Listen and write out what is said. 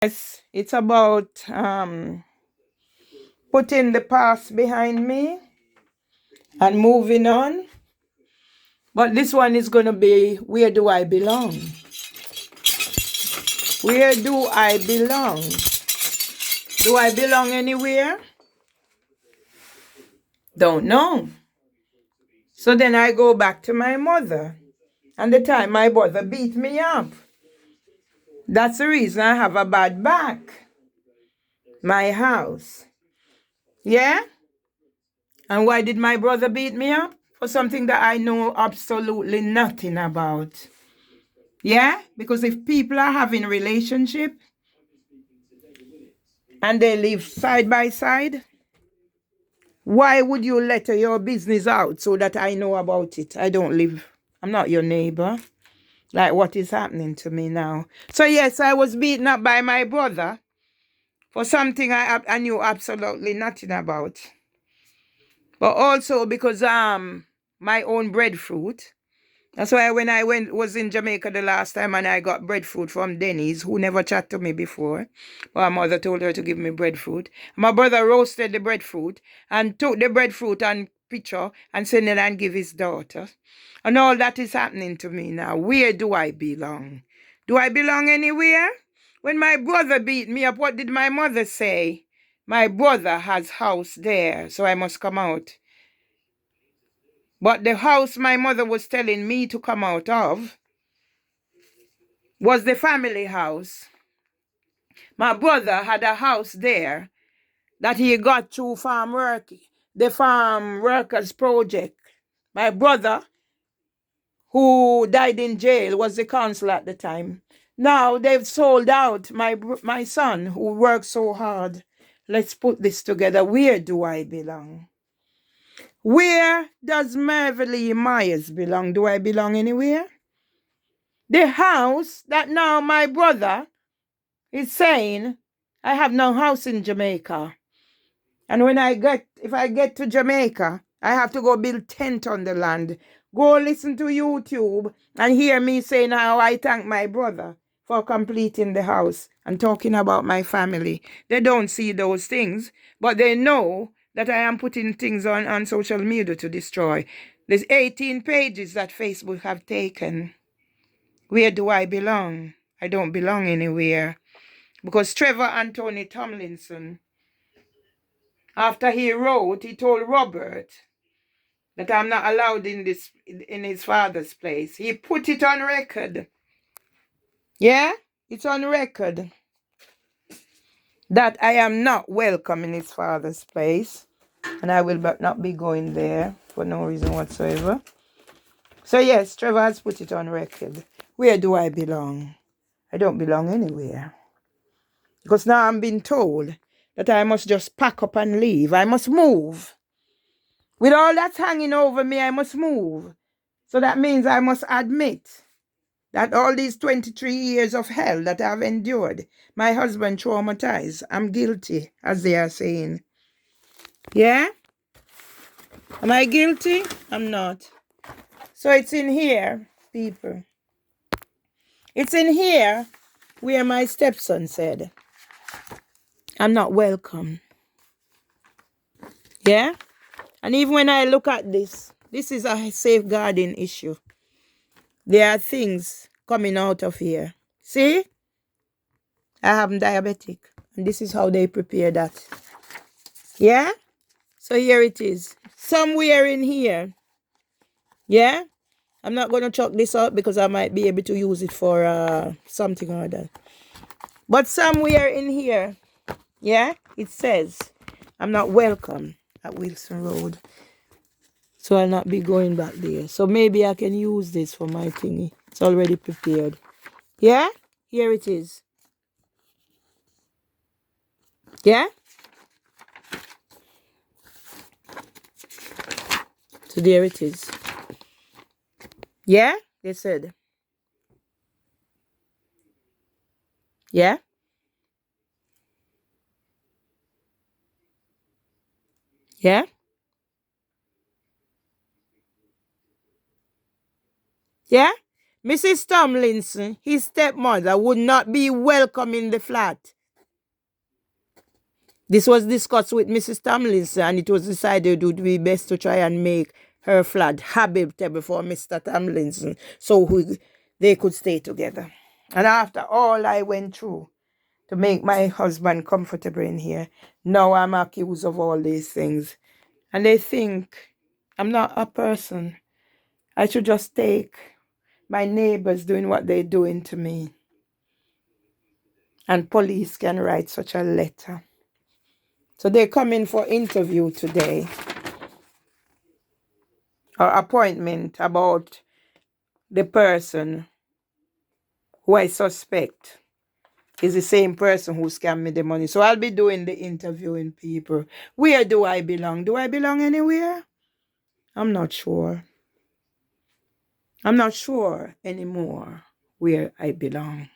Yes, it's about putting the past behind me and moving on. But this one is going to be, where do I belong? Where do I belong? Do I belong anywhere? Don't know. So then I go back to my mother and the time my brother beat me up. That's the reason I have a bad back. My house. Yeah? And why did my brother beat me up? For something that I know absolutely nothing about. Yeah? Because if people are having a relationship and they live side by side, why would you let your business out so that I know about it? I'm not your neighbor. Like what is happening to me now? So yes, I was beaten up by my brother for something I knew absolutely nothing about. But also because my own breadfruit. That's why when I was in Jamaica the last time and I got breadfruit from Denny's, who never chatted to me before. Well, my mother told her to give me breadfruit. My brother roasted the breadfruit and took the breadfruit and picture and sent it and give his daughter. And all that is happening to me now. Where do I belong? Do I belong anywhere? When my brother beat me up, what did my mother say? My brother has house there, so I must come out. But the house my mother was telling me to come out of was the family house. My brother had a house there that he got through the farm workers project. My brother, who died in jail, was the council at the time. Now they've sold out my son, who worked so hard. Let's put this together. Where do I belong? Where does Mervelee Myers belong? Do I belong anywhere? The house that now my brother is saying, I have no house in Jamaica. And if I get to Jamaica, I have to go build tent on the land. Go listen to YouTube and hear me saying how I thank my brother for completing the house and talking about my family. They don't see those things, but they know that I am putting things on social media to destroy. There's 18 pages that Facebook have taken. Where do I belong? I don't belong anywhere. Because Trevor Anthony Tomlinson, after he wrote, he told Robert that I'm not allowed in his father's place. He put it on record. Yeah, it's on record that I am not welcome in his father's place, and I will not be going there for no reason whatsoever. So yes, Trevor has put it on record. Where do I belong? I don't belong anywhere. Because now I'm being told that I must just pack up and leave. I must move. With all that's hanging over me, I must move. So that means I must admit that all these 23 years of hell that I've endured, my husband traumatized. I'm guilty, as they are saying. Yeah? Am I guilty? I'm not. So it's in here, people. It's in here where my stepson said, I'm not welcome. Yeah? And even when I look at this is a safeguarding issue. There are things coming out of here. See? I am diabetic. And this is how they prepare that. Yeah? So here it is. Somewhere in here. Yeah? I'm not going to chuck this out because I might be able to use it for something or other. But somewhere in here, yeah, it says, I'm not welcome at Wilson Road. So I'll not be going back there. So maybe I can use this for my thingy. It's already prepared. Yeah? Here it is. Yeah? So there it is. Yeah? They said. Yeah? Yeah? Yeah? Mrs. Tomlinson, his stepmother, would not be welcome in the flat. This was discussed with Mrs. Tomlinson, and it was decided it would be best to try and make her flat habitable for Mr. Tomlinson so they could stay together. And after all I went through to make my husband comfortable in here, now I'm accused of all these things. And they think I'm not a person. I should just take my neighbors doing what they're doing to me. And police can write such a letter. So they come in for interview today, or appointment, about the person who I suspect is the same person who scammed me the money. So I'll be doing the interviewing people. Where do I belong? Do I belong anywhere? I'm not sure. I'm not sure anymore where I belong.